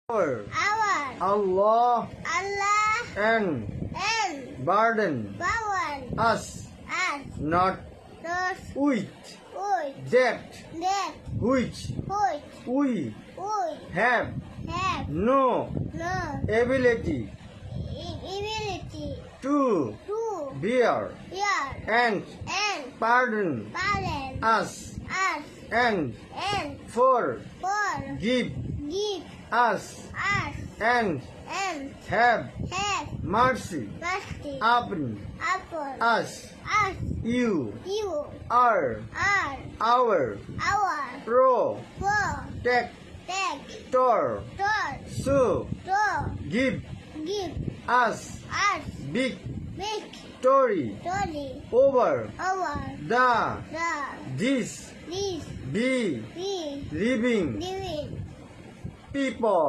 Our Allah and and burden burden us us not not with with that that which which we we have have no no ability ability to to bear bear and pardon balance us us and and forgive give us us and and have have mercy mercy upon upon us. us. You You are are our our protector, protector. so give Give us us victory victory over over this this be living living people.